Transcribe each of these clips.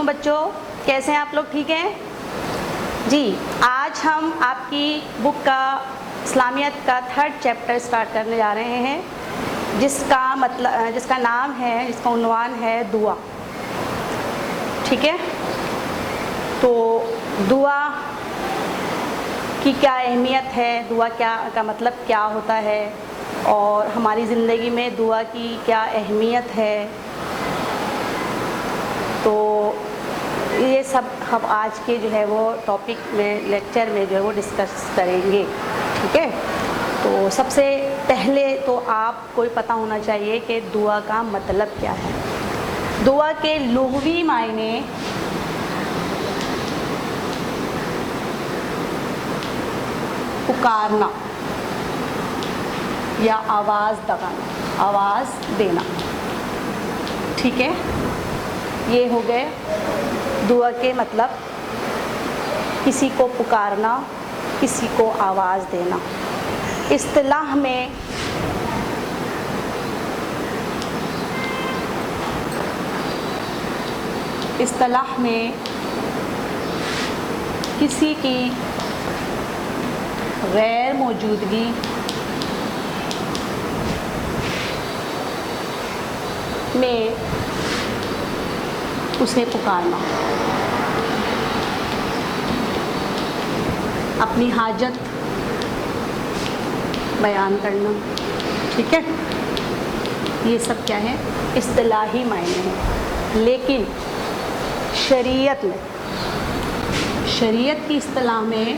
علیکم بچوں، کیسے ہیں آپ لوگ؟ ٹھیک ہیں جی؟ آج ہم آپ کی بک کا اسلامیات کا 3rd چیپٹر سٹارٹ کرنے جا رہے ہیں، جس کا نام ہے، جس کا عنوان ہے دعا۔ ٹھیک ہے، تو دعا کی کیا اہمیت ہے، دعا کا مطلب کیا ہوتا ہے، اور ہماری زندگی میں دعا کی کیا اہمیت ہے، تو یہ سب ہم آج کے جو ہے وہ ٹاپک میں، لیکچر میں جو ہے وہ ڈسکس کریں گے۔ ٹھیک ہے، تو سب سے پہلے تو آپ کو پتہ ہونا چاہیے کہ دعا کا مطلب کیا ہے۔ دعا کے لغوی معنی پکارنا یا آواز دینا۔ ٹھیک ہے، یہ ہو گئے دعا کے مطلب، کسی کو پکارنا، کسی کو آواز دینا۔ اصطلاح میں کسی کی غیر موجودگی میں اسے پکارنا، اپنی حاجت بیان کرنا۔ ٹھیک ہے، یہ سب کیا ہے؟ اصطلاحی معنی ہے۔ لیکن شریعت کی اصطلاح میں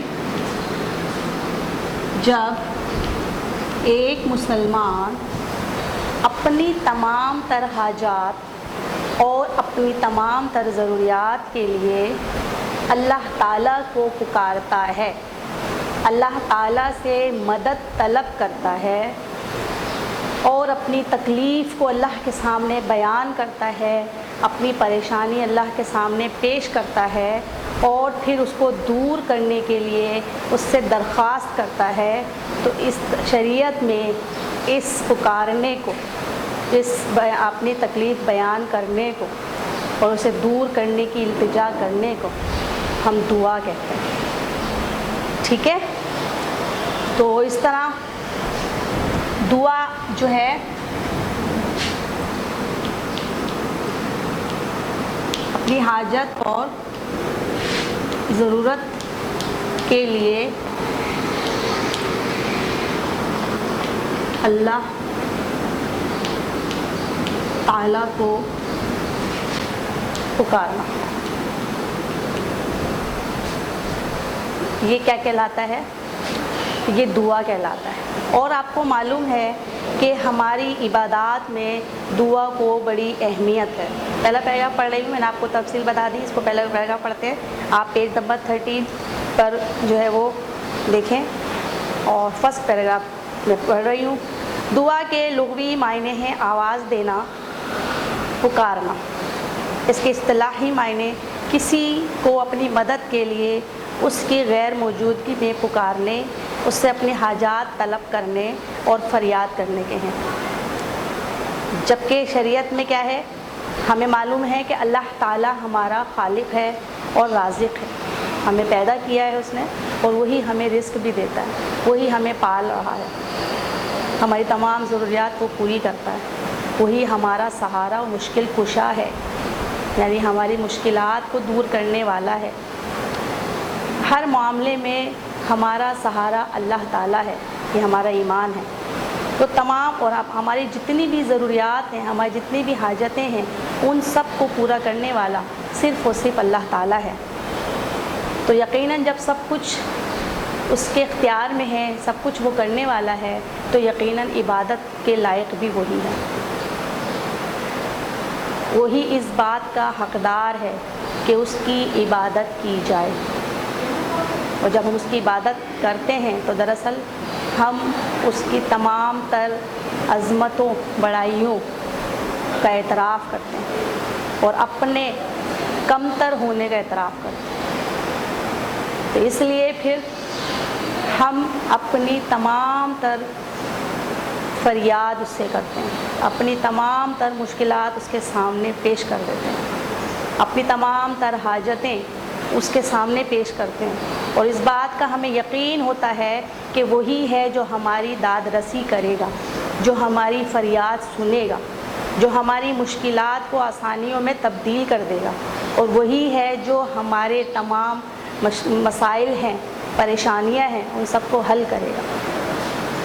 جب ایک مسلمان اپنی تمام تر حاجات اور اپنی تمام تر ضروریات کے لیے اللہ تعالیٰ کو پکارتا ہے، اللہ تعالیٰ سے مدد طلب کرتا ہے، اور اپنی تکلیف کو اللہ کے سامنے بیان کرتا ہے، اپنی پریشانی اللہ کے سامنے پیش کرتا ہے، اور پھر اس کو دور کرنے کے لیے اس سے درخواست کرتا ہے، تو اس شریعت میں اس پکارنے کو، اپنی تکلیف بیان کرنے کو اور اسے دور کرنے کی التجا کرنے کو ہم دعا کہتے ہیں۔ ٹھیک ہے، تو اس طرح دعا جو ہے اپنی حاجت اور ضرورت کے لیے اللہ تعالیٰ کو پکارنا، یہ کیا کہلاتا ہے؟ یہ دعا کہلاتا ہے۔ اور آپ کو معلوم ہے کہ ہماری عبادات میں دعا کو بڑی اہمیت ہے۔ پہلا پیراگراف پڑھ رہی ہوں، میں نے آپ کو تفصیل بتا دی، اس کو پہلا پیراگراف پڑھتے ہیں۔ آپ پیج نمبر 13 پر جو ہے وہ دیکھیں، اور فرسٹ پیراگراف میں پڑھ رہی ہوں۔ دعا کے لغوی معنی ہیں آواز دینا، پکارنا۔ اس کے اصطلاحی معنی کسی کو اپنی مدد کے لیے اس کی غیر موجودگی میں پکارنے، اس سے اپنی حاجات طلب کرنے اور فریاد کرنے کے ہیں۔ جبکہ شریعت میں کیا ہے؟ ہمیں معلوم ہے کہ اللہ تعالیٰ ہمارا خالق ہے اور رازق ہے، ہمیں پیدا کیا ہے اس نے، اور وہی ہمیں رزق بھی دیتا ہے، وہی ہمیں پال رہا ہے، ہماری تمام ضروریات وہ پوری کرتا ہے، وہی ہمارا سہارا و مشکل کشا ہے، یعنی ہماری مشکلات کو دور کرنے والا ہے۔ ہر معاملے میں ہمارا سہارا اللہ تعالیٰ ہے، یہ ہمارا ایمان ہے۔ تو تمام اور ہماری جتنی بھی ضروریات ہیں، ہماری جتنی بھی حاجتیں ہیں، ان سب کو پورا کرنے والا صرف اور صرف اللہ تعالیٰ ہے۔ تو یقیناً جب سب کچھ اس کے اختیار میں ہے، سب کچھ وہ کرنے والا ہے، تو یقیناً عبادت کے لائق بھی وہی ہے، وہی اس بات کا حقدار ہے کہ اس کی عبادت کی جائے۔ اور جب ہم اس کی عبادت کرتے ہیں تو دراصل ہم اس کی تمام تر عظمتوں، بڑائیوں کا اعتراف کرتے ہیں، اور اپنے کمتر ہونے کا اعتراف کرتے ہیں۔ تو اس لیے پھر ہم اپنی تمام تر فریاد اس سے کرتے ہیں، اپنی تمام تر مشکلات اس کے سامنے پیش کر دیتے ہیں۔ اپنی تمام تر حاجتیں اس کے سامنے پیش کرتے ہیں، اور اس بات کا ہمیں یقین ہوتا ہے کہ وہی ہے جو ہماری داد رسی کرے گا، جو ہماری فریاد سنے گا، جو ہماری مشکلات کو آسانیوں میں تبدیل کر دے گا، اور وہی ہے جو ہمارے تمام مسائل ہیں، پریشانیاں ہیں، ان سب کو حل کرے گا۔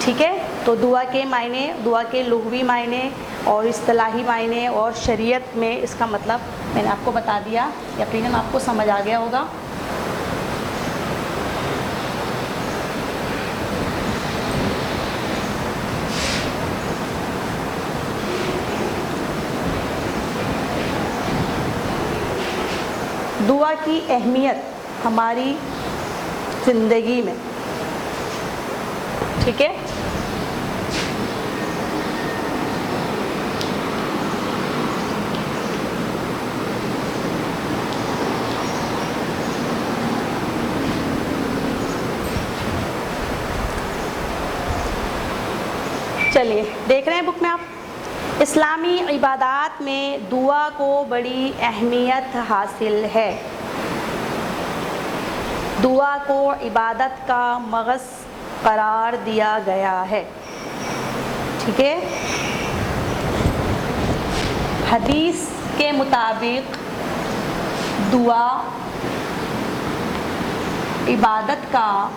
ٹھیک ہے، تو دعا کے معنی، دعا کے لغوی معنی اور اصطلاحی معنی اور شریعت میں اس کا مطلب میں نے آپ کو بتا دیا، یقیناً آپ کو سمجھ آ گیا ہوگا۔ دعا کی اہمیت ہماری زندگی میں، ٹھیک ہے، چلیے دیکھ رہے ہیں بک میں آپ، اسلامی عبادات میں دعا کو بڑی اہمیت حاصل ہے۔ دعا کو عبادت کا مغز قرار دیا گیا ہے، ٹھیک ہے۔ حدیث کے مطابق دعا عبادت کا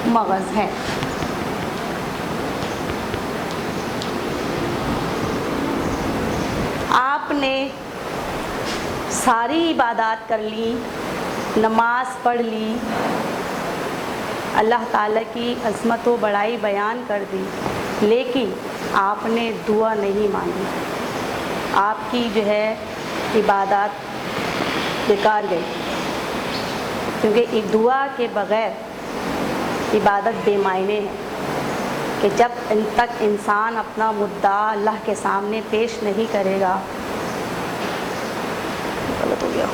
مغز ہے۔ آپ نے ساری عبادات کر لی، نماز پڑھ لی، اللہ تعالیٰ کی عظمت و بڑائی بیان کر دی، لیکن آپ نے دعا نہیں مانگی، آپ کی جو ہے عبادات بیکار گئی، کیونکہ دعا کے بغیر عبادت بے معنی ہے، کہ جب ان تک انسان اپنا مدعا اللہ کے سامنے پیش نہیں کرے گا۔ غلط ہو گیا۔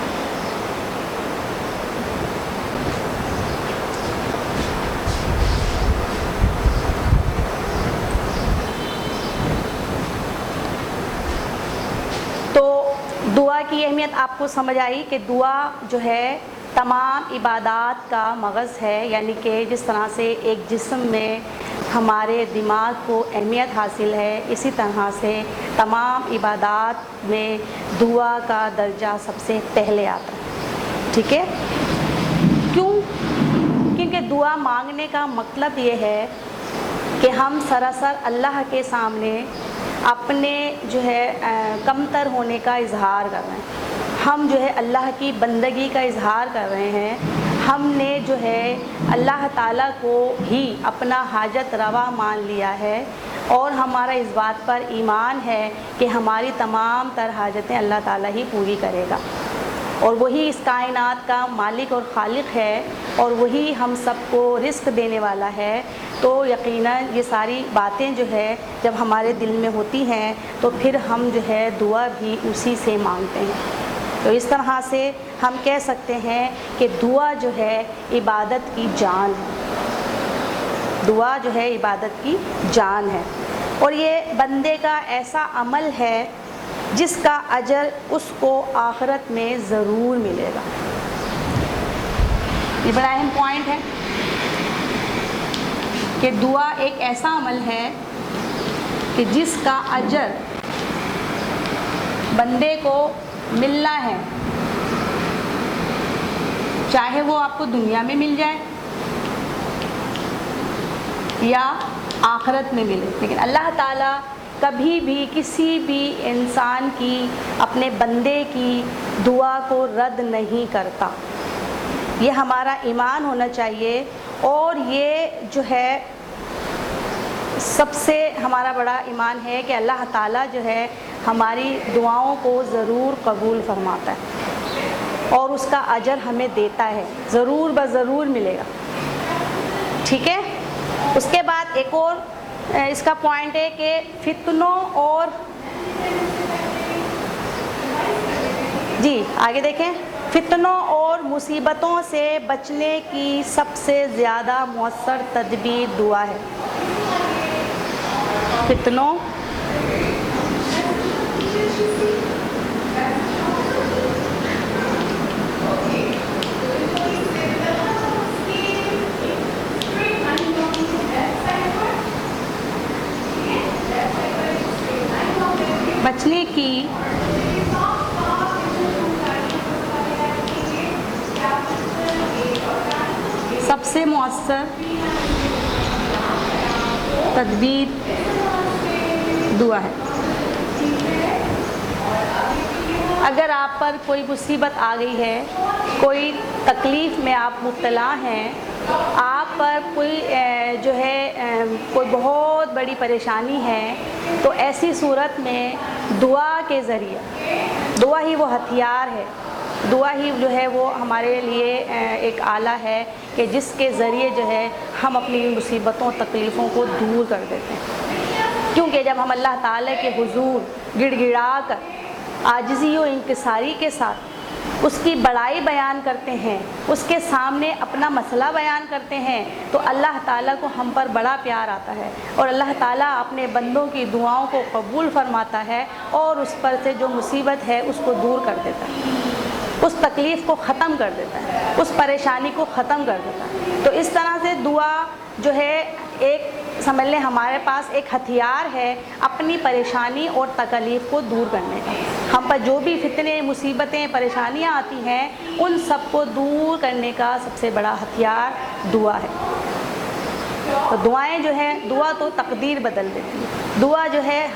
تو دعا کی اہمیت آپ کو سمجھ آئی کہ دعا جو ہے تمام عبادات کا مغز ہے، یعنی کہ جس طرح سے ایک جسم میں ہمارے دماغ کو اہمیت حاصل ہے، اسی طرح سے تمام عبادات میں دعا کا درجہ سب سے پہلے آتا ہے، ٹھیک ہے۔ کیوں؟ کیونکہ دعا مانگنے کا مطلب یہ ہے کہ ہم سراسر اللہ کے سامنے اپنے جو ہے کمتر ہونے کا اظہار کر رہے ہیں، ہم جو ہے اللہ کی بندگی کا اظہار کر رہے ہیں، ہم نے جو ہے اللہ تعالیٰ کو ہی اپنا حاجت روا مان لیا ہے، اور ہمارا اس بات پر ایمان ہے کہ ہماری تمام تر حاجتیں اللہ تعالیٰ ہی پوری کرے گا، اور وہی اس کائنات کا مالک اور خالق ہے، اور وہی ہم سب کو رزق دینے والا ہے۔ تو یقیناً یہ ساری باتیں جو ہے جب ہمارے دل میں ہوتی ہیں تو پھر ہم جو ہے دعا بھی اسی سے مانگتے ہیں۔ تو اس طرح سے ہم کہہ سکتے ہیں کہ دعا جو ہے عبادت کی جان ہے، دعا جو ہے عبادت کی جان ہے، اور یہ بندے کا ایسا عمل ہے جس کا اجر اس کو آخرت میں ضرور ملے گا۔ یہ بڑا اہم پوائنٹ ہے کہ دعا ایک ایسا عمل ہے کہ جس کا اجر بندے کو ملنا ہے، چاہے وہ آپ کو دنیا میں مل جائے یا آخرت میں ملے، لیکن اللہ تعالیٰ کبھی بھی کسی بھی انسان کی، اپنے بندے کی دعا کو رد نہیں کرتا۔ یہ ہمارا ایمان ہونا چاہیے، اور یہ جو ہے سب سے ہمارا بڑا ایمان ہے کہ اللہ تعالیٰ جو ہے ہماری دعاؤں کو ضرور قبول فرماتا ہے، اور اس کا اجر ہمیں دیتا ہے، ضرور بضرور ملے گا، ٹھیک ہے۔ اس کے بعد ایک اور اس کا پوائنٹ ہے کہ فتنوں اور جی آگے دیکھیں، فتنوں اور مصیبتوں سے بچنے کی سب سے زیادہ مؤثر تدبیر دعا ہے۔ فتنوں بچنے کی سب سے مؤثر تدبیر دعا ہے۔ اگر آپ پر کوئی مصیبت آ گئی ہے، کوئی تکلیف میں آپ مبتلا ہیں، آپ پر کوئی کوئی بہت بڑی پریشانی ہے، تو ایسی صورت میں دعا کے ذریعے، دعا ہی وہ ہتھیار ہے، دعا ہی وہ ہمارے لیے ایک آلہ ہے کہ جس کے ذریعے ہم اپنی مصیبتوں تکلیفوں کو دور کر دیتے ہیں۔ کیونکہ جب ہم اللہ تعالیٰ کے حضور گڑ گڑا کر عاجزی و انکساری کے ساتھ اس کی بڑائی بیان کرتے ہیں، اس کے سامنے اپنا مسئلہ بیان کرتے ہیں، تو اللہ تعالیٰ کو ہم پر بڑا پیار آتا ہے، اور اللہ تعالیٰ اپنے بندوں کی دعاؤں کو قبول فرماتا ہے اور اس پر سے جو مصیبت ہے اس کو دور کر دیتا ہے، اس تکلیف کو ختم کر دیتا ہے، اس پریشانی کو ختم کر دیتا ہے۔ تو اس طرح سے دعا ایک سمجھ لیں ہمارے پاس ایک ہتھیار ہے اپنی پریشانی اور تکلیف کو دور کرنے کا۔ ہم پر جو بھی فتنے، مصیبتیں، پریشانیاں آتی ہیں، ان سب کو دور کرنے کا سب سے بڑا ہتھیار دعا ہے۔ تو دعائیں دعا تو تقدیر بدل دیتی ہے، دعا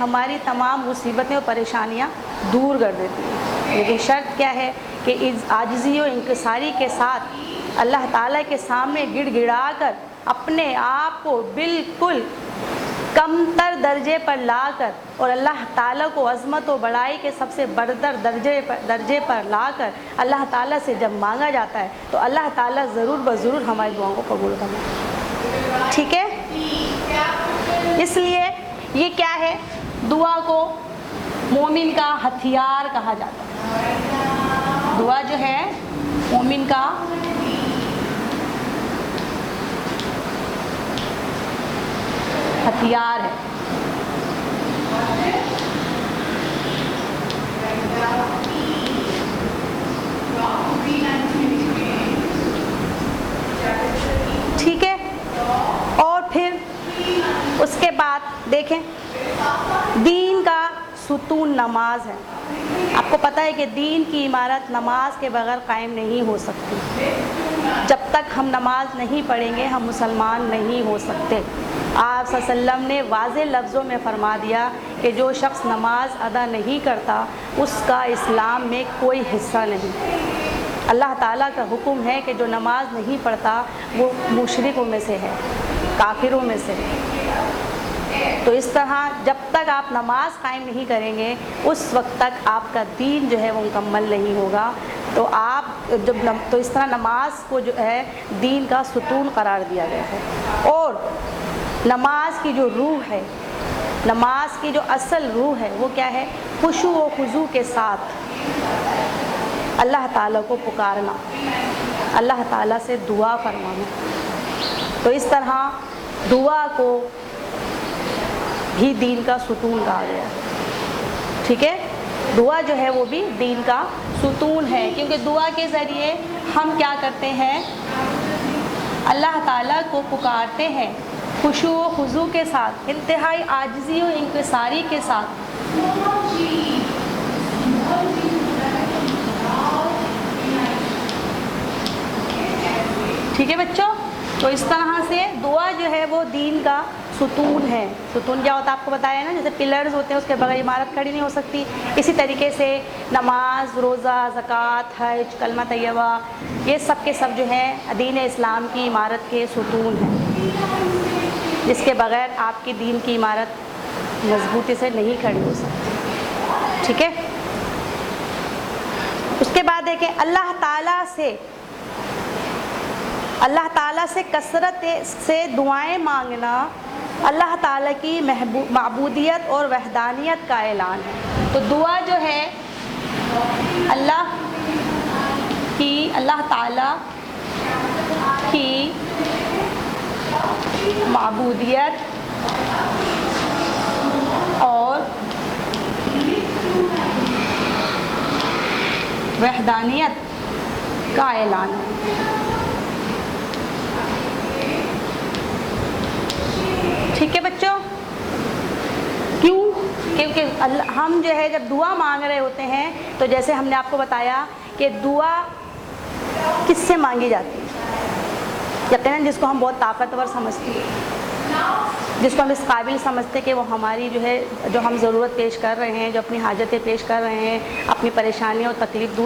ہماری تمام مصیبتیں اور پریشانیاں دور کر دیتی ہے۔ لیکن شرط کیا ہے کہ عاجزی و انکساری کے ساتھ اللہ تعالیٰ کے سامنے گڑ گڑا کر اپنے آپ کو بالکل کم تر درجے پر لا کر اور اللہ تعالیٰ کو عظمت و بڑائی کے سب سے برتر درجے پر لا کر اللہ تعالیٰ سے جب مانگا جاتا ہے تو اللہ تعالیٰ ضرور بضرور ہماری دعاؤں کو قبول کرنا۔ ٹھیک ہے؟ اس لیے یہ کیا ہے؟ دعا کو مومن کا ہتھیار کہا جاتا ہے۔ دعا مومن کا ہتھیار ہے۔ ٹھیک ہے؟ اور پھر اس کے بعد دیکھیں، دین کا ستون نماز ہے۔ آپ کو پتہ ہے کہ دین کی عمارت نماز کے بغیر قائم نہیں ہو سکتی۔ جب تک ہم نماز نہیں پڑھیں گے ہم مسلمان نہیں ہو سکتے۔ آپ صلی اللہ علیہ وسلم نے واضح لفظوں میں فرما دیا کہ جو شخص نماز ادا نہیں کرتا اس کا اسلام میں کوئی حصہ نہیں۔ اللہ تعالیٰ کا حکم ہے کہ جو نماز نہیں پڑھتا وہ مشرکوں میں سے ہے، کافروں میں سے ہے۔ تو اس طرح جب تک آپ نماز قائم نہیں کریں گے اس وقت تک آپ کا دین وہ مکمل نہیں ہوگا۔ تو آپ تو اس طرح نماز کو دین کا ستون قرار دیا گیا ہے۔ اور نماز کی جو روح ہے، نماز کی جو اصل روح ہے وہ کیا ہے؟ خشوع و خضوع کے ساتھ اللہ تعالیٰ کو پکارنا، اللہ تعالیٰ سے دعا فرمانا۔ تو اس طرح دعا کو بھی دین کا ستون کہا گیا ہے۔ ٹھیک ہے؟ دعا وہ بھی دین کا ستون ہے، کیونکہ دعا کے ذریعے ہم کیا کرتے ہیں؟ اللہ تعالیٰ کو پکارتے ہیں خشوع و خضوع کے ساتھ، انتہائی عاجزی و انکساری کے ساتھ۔ ٹھیک ہے بچوں؟ تو اس طرح سے دعا وہ دین کا ستون ہے۔ ستون کیا ہوتا ہے آپ کو بتایا نا، جیسے پلرز ہوتے ہیں اس کے بغیر عمارت کھڑی نہیں ہو سکتی، اسی طریقے سے نماز، روزہ، زکوٰۃ، حج، کلمہ طیبہ، یہ سب کے سب دین اسلام کی عمارت کے ستون ہیں، جس کے بغیر آپ کی دین کی عمارت مضبوطی سے نہیں کھڑی ہو سکتی۔ ٹھیک ہے؟ اس کے بعد دیکھیں اللہ تعالیٰ سے کثرت سے دعائیں مانگنا اللہ تعالیٰ کی معبودیت اور وحدانیت کا اعلان ہے۔ تو دعا اللہ تعالیٰ کی معبودیت اور وحدانیت کا اعلان ہے۔ ٹھیک ہے بچوں؟ کیوں؟ کیونکہ ہم جو ہے جب دعا مانگ رہے ہوتے ہیں تو جیسے ہم نے آپ کو بتایا کہ دعا کس سے مانگی جاتی ہے؟ یقیناً جس کو ہم بہت طاقتور سمجھتے ہیں، جس کو ہم اس قابل سمجھتے کہ وہ ہماری جو ہم ضرورت پیش کر رہے ہیں، جو اپنی حاجتیں پیش کر رہے ہیں، اپنی پریشانیوں اور تکلیف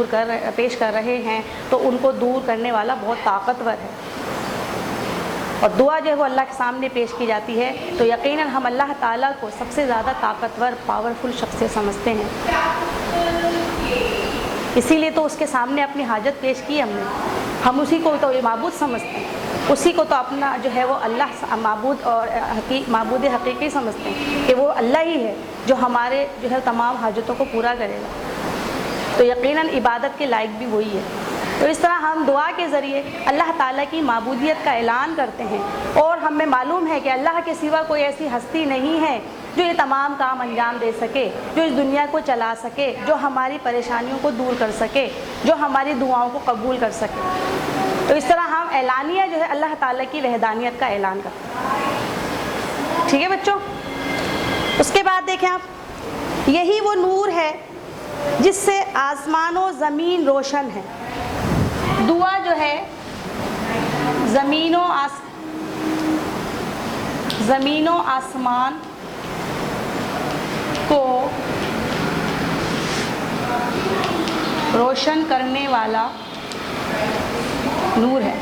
پیش کر رہے ہیں، تو ان کو دور کرنے والا بہت طاقتور ہے، اور دعا جو ہے وہ اللہ کے سامنے پیش کی جاتی ہے تو یقیناً ہم اللہ تعالیٰ کو سب سے زیادہ طاقتور پاورفل شخص سمجھتے ہیں، اسی لیے تو اس کے سامنے اپنی حاجت پیش کی ہم اسی کو تو معبود سمجھتے ہیں، اسی کو تو اپنا جو ہے وہ اللہ معبود اور معبود حقیقی سمجھتے ہیں کہ وہ اللہ ہی ہے جو ہمارے جو ہے تمام حاجتوں کو پورا کرے گا، تو یقیناً عبادت کے لائق بھی وہی ہے۔ تو اس طرح ہم دعا کے ذریعے اللہ تعالیٰ کی معبودیت کا اعلان کرتے ہیں، اور ہمیں معلوم ہے کہ اللہ کے سوا کوئی ایسی ہستی نہیں ہے جو یہ تمام کام انجام دے سکے، جو اس دنیا کو چلا سکے، جو ہماری پریشانیوں کو دور کر سکے، جو ہماری دعاؤں کو قبول کر سکے۔ تو اس طرح ہم اعلانیہ جو ہے اللہ تعالیٰ کی وحدانیت کا اعلان کرتے ہیں، ٹھیک ہے بچوں؟ اس کے بعد دیکھیں آپ، یہی وہ نور ہے جس سے آسمان و زمین روشن ہے۔ دعا جو ہے زمین و آسمان کو روشن کرنے والا نور ہے۔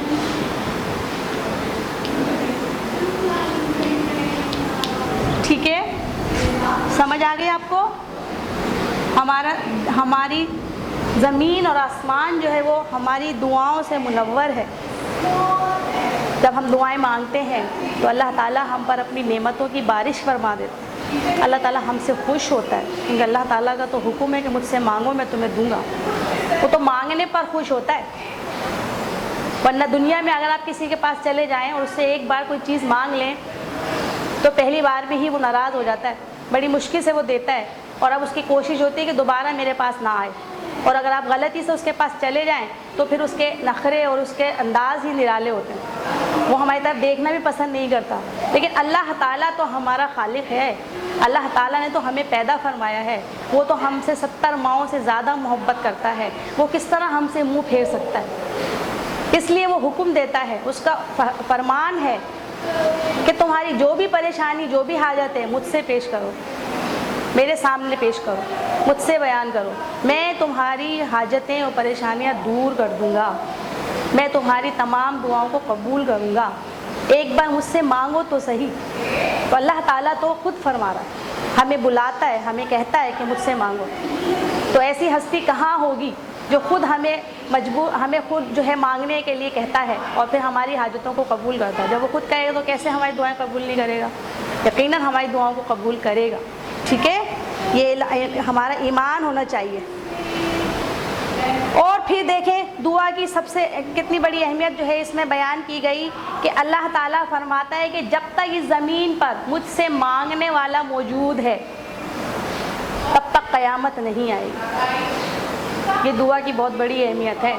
ٹھیک ہے، سمجھ آ گئی آپ کو؟ ہماری زمین اور آسمان جو ہے وہ ہماری دعاؤں سے منور ہے۔ جب ہم دعائیں مانگتے ہیں تو اللہ تعالیٰ ہم پر اپنی نعمتوں کی بارش فرما دیتا ہے، اللہ تعالیٰ ہم سے خوش ہوتا ہے، کیونکہ اللہ تعالیٰ کا تو حکم ہے کہ مجھ سے مانگو میں تمہیں دوں گا، وہ تو مانگنے پر خوش ہوتا ہے۔ ورنہ دنیا میں اگر آپ کسی کے پاس چلے جائیں اور اس سے ایک بار کوئی چیز مانگ لیں تو پہلی بار میں ہی وہ ناراض ہو جاتا ہے، بڑی مشکل سے وہ دیتا ہے، اور اب اس کی کوشش ہوتی ہے کہ دوبارہ میرے پاس نہ آئے، اور اگر آپ غلطی سے اس کے پاس چلے جائیں تو پھر اس کے نخرے اور اس کے انداز ہی نرالے ہوتے ہیں، وہ ہماری طرف دیکھنا بھی پسند نہیں کرتا۔ لیکن اللہ تعالیٰ تو ہمارا خالق ہے، اللہ تعالیٰ نے تو ہمیں پیدا فرمایا ہے، وہ تو ہم سے 70 ماؤں سے زیادہ محبت کرتا ہے، وہ کس طرح ہم سے منہ پھیر سکتا ہے؟ اس لیے وہ حکم دیتا ہے، اس کا فرمان ہے کہ تمہاری جو بھی پریشانی، جو بھی حاجت ہے مجھ سے پیش کرو، میرے سامنے پیش کرو، مجھ سے بیان کرو، میں تمہاری حاجتیں اور پریشانیاں دور کر دوں گا، میں تمہاری تمام دعاؤں کو قبول کروں گا، ایک بار مجھ سے مانگو تو صحیح۔ تو اللہ تعالیٰ تو خود فرما رہا ہے، ہمیں بلاتا ہے، ہمیں کہتا ہے کہ مجھ سے مانگو، تو ایسی ہستی کہاں ہوگی جو خود ہمیں خود جو ہے مانگنے کے لیے کہتا ہے اور پھر ہماری حاجتوں کو قبول کرتا ہے؟ جب وہ خود کہے گا تو کیسے ہماری دعائیں قبول نہیں کرے گا؟ یقیناً ہماری دعاؤں کو قبول کرے گا، ٹھیک ہے؟ یہ ہمارا ایمان ہونا چاہیے۔ اور پھر دیکھیں دعا کی سب سے کتنی بڑی اہمیت جو ہے اس میں بیان کی گئی کہ اللہ تعالیٰ فرماتا ہے کہ جب تک اس زمین پر مجھ سے مانگنے والا موجود ہے تب تک قیامت نہیں آئے گی۔ یہ دعا کی بہت بڑی اہمیت ہے،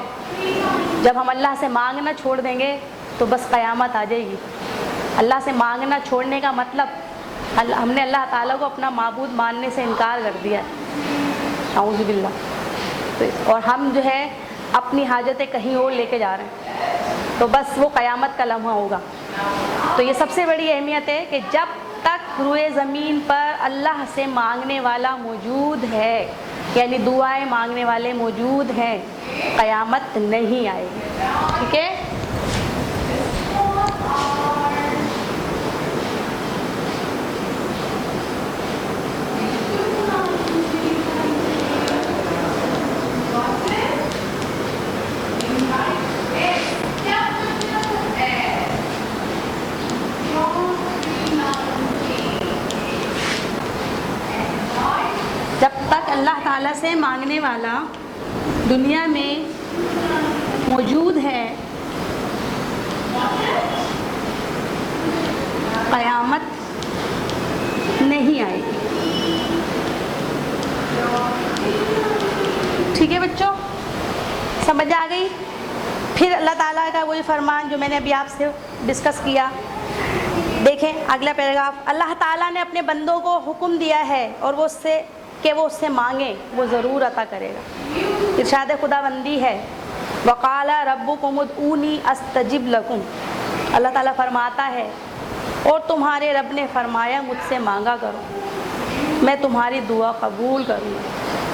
جب ہم اللہ سے مانگنا چھوڑ دیں گے تو بس قیامت آ جائے گی۔ اللہ سے مانگنا چھوڑنے کا مطلب ہم نے اللہ تعالیٰ کو اپنا معبود ماننے سے انکار کر دیا ہے، اعوذ باللہ، اور ہم جو ہے اپنی حاجتیں کہیں اور لے کے جا رہے ہیں، تو بس وہ قیامت کا لمحہ ہوگا۔ تو یہ سب سے بڑی اہمیت ہے کہ جب تک روئے زمین پر اللہ سے مانگنے والا موجود ہے، یعنی دعائیں مانگنے والے موجود ہیں، قیامت نہیں آئے گی، ٹھیک ہے؟ جب تک اللہ تعالیٰ سے مانگنے والا دنیا میں موجود ہے، قیامت نہیں آئے گی، ٹھیک ہے بچوں؟ سمجھ آ گئی؟ پھر اللہ تعالیٰ کا وہی فرمان جو میں نے ابھی آپ سے ڈسکس کیا، دیکھیں اگلا پیراگراف، اللہ تعالیٰ نے اپنے بندوں کو حکم دیا ہے اور وہ اس سے کہ وہ اس سے مانگیں وہ ضرور عطا کرے گا۔ ارشاد خداوندی ہے وقال ربکم ادعونی استجب لکم، اللہ تعالیٰ فرماتا ہے اور تمہارے رب نے فرمایا مجھ سے مانگا کرو میں تمہاری دعا قبول کروں گا۔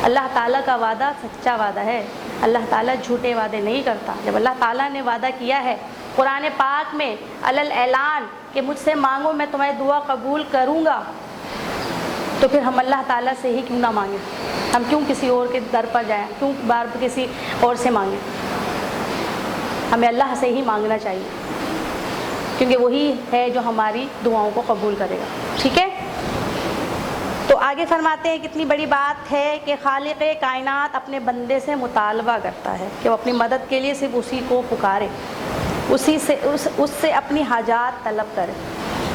اللہ تعالیٰ کا وعدہ سچا وعدہ ہے، اللہ تعالیٰ جھوٹے وعدے نہیں کرتا۔ جب اللہ تعالیٰ نے وعدہ کیا ہے قرآن پاک میں علل اعلان کہ مجھ سے مانگو میں تمہاری دعا قبول کروں گا، تو پھر ہم اللہ تعالیٰ سے ہی کیوں نہ مانگیں؟ ہم کیوں کسی اور کے در پر جائیں؟ کیوں بار کسی اور سے مانگیں؟ ہمیں اللہ سے ہی مانگنا چاہیے، کیونکہ وہی ہے جو ہماری دعاؤں کو قبول کرے گا۔ ٹھیک ہے، تو آگے فرماتے ہیں کتنی بڑی بات ہے کہ خالق کائنات اپنے بندے سے مطالبہ کرتا ہے کہ وہ اپنی مدد کے لیے صرف اسی کو پکارے، اس سے اپنی حاجات طلب کرے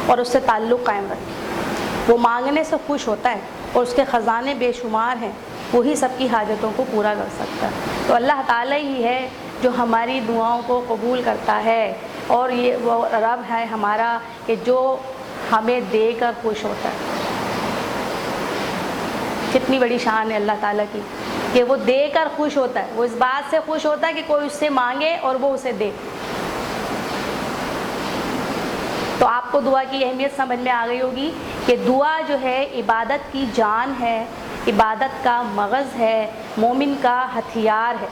اور اس سے تعلق قائم رکھے۔ وہ مانگنے سے خوش ہوتا ہے اور اس کے خزانے بے شمار ہیں، وہی سب کی حاجتوں کو پورا کر سکتا ہے۔ تو اللہ تعالیٰ ہی ہے جو ہماری دعاؤں کو قبول کرتا ہے، اور یہ وہ رب ہے ہمارا کہ جو ہمیں دے کر خوش ہوتا ہے۔ کتنی بڑی شان ہے اللہ تعالیٰ کی کہ وہ دے کر خوش ہوتا ہے، وہ اس بات سے خوش ہوتا ہے کہ کوئی اس سے مانگے اور وہ اسے دے۔ تو آپ کو دعا کی اہمیت سمجھ میں آ گئی ہوگی کہ دعا جو ہے عبادت کی جان ہے، عبادت کا مغز ہے، مومن کا ہتھیار ہے۔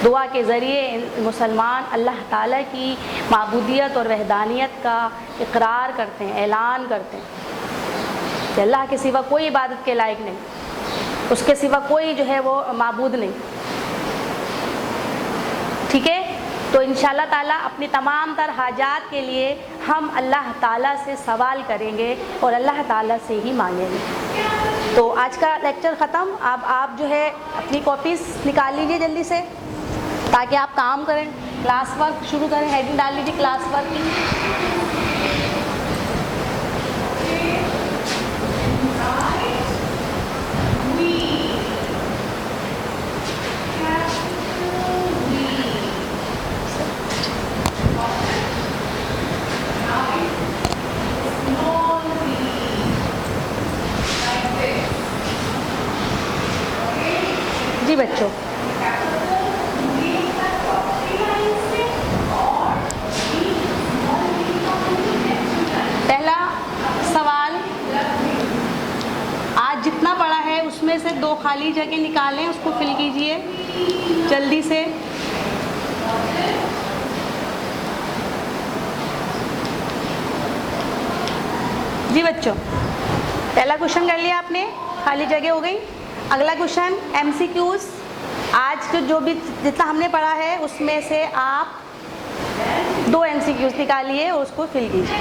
دعا کے ذریعے مسلمان اللہ تعالیٰ کی معبودیت اور وحدانیت کا اقرار کرتے ہیں، اعلان کرتے ہیں کہ اللہ کے سوا کوئی عبادت کے لائق نہیں، اس کے سوا کوئی جو ہے وہ معبود نہیں۔ ٹھیک ہے، تو انشاءاللہ تعالیٰ اپنی تمام تر حاجات کے لیے ہم اللہ تعالیٰ سے سوال کریں گے اور اللہ تعالیٰ سے ہی مانگیں گے۔ تو آج کا لیکچر ختم۔ اب آپ جو ہے اپنی کاپیز نکال لیجیے جلدی سے تاکہ آپ کام کریں، کلاس ورک شروع کریں، ہیڈنگ ڈال لیجیے کلاس ورک کی۔ جی بچوں، پہلا سوال، آج جتنا پڑھا ہے اس میں سے 2 خالی جگہ نکالیں، اس کو فل کیجئے جلدی سے۔ جی بچوں، پہلا کوشچن کر لیا آپ نے، خالی جگہ ہو گئی۔ اگلا کوشچن ایم سی کیوز، آج جو بھی جتنا ہم نے پڑھا ہے اس میں سے آپ 2 ایم سی کیوز نکالیے اور اس کو فل کیجیے۔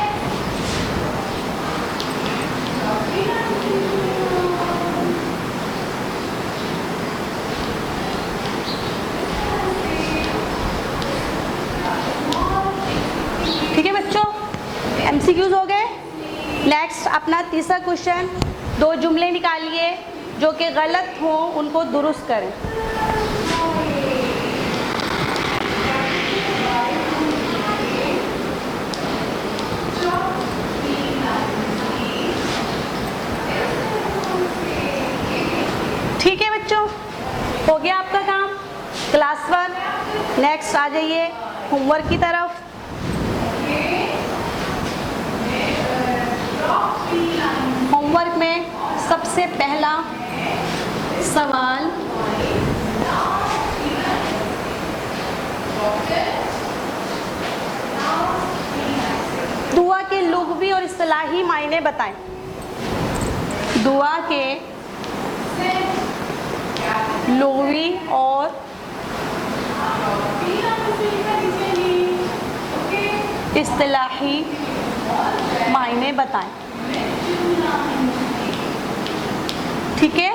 ٹھیک ہے بچوں، ایم سی کیوز ہو گئے۔ نیکسٹ اپنا تیسرا کوشچن، 2 جملے نکالیے جو کہ غلط ہوں ان کو درست کریں۔ ٹھیک ہے بچوں، ہو گیا آپ کا کام کلاس ورک۔ نیکسٹ آ جائیے ہوم ورک کی طرف۔ ہوم ورک میں سب سے پہلا سوال، دعا کے لغوی اور اصطلاحی معنی بتائیں۔ دعا کے لغوی اور اصطلاحی معنی بتائیں۔ ٹھیک ہے،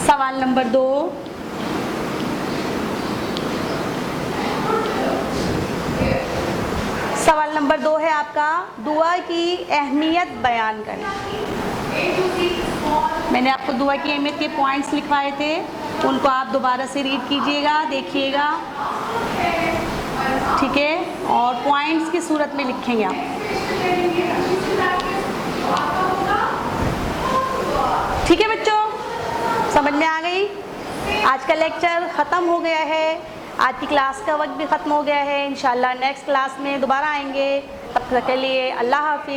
سوال نمبر 2، سوال نمبر 2 ہے آپ کا، دعا کی اہمیت بیان کریں۔ میں نے آپ کو دعا کی اہمیت کے پوائنٹس لکھوائے تھے، ان کو آپ دوبارہ سے ریڈ کیجئے گا، دیکھیے گا، ٹھیک ہے، اور پوائنٹس کی صورت میں لکھیں گے آپ۔ آج کا لیکچر ختم ہو گیا ہے، آج کی کلاس کا وقت بھی ختم ہو گیا ہے. انشاءاللہ نیکسٹ کلاس میں دوبارہ آئیں گے. تب تک کے لیے اللہ حافظ.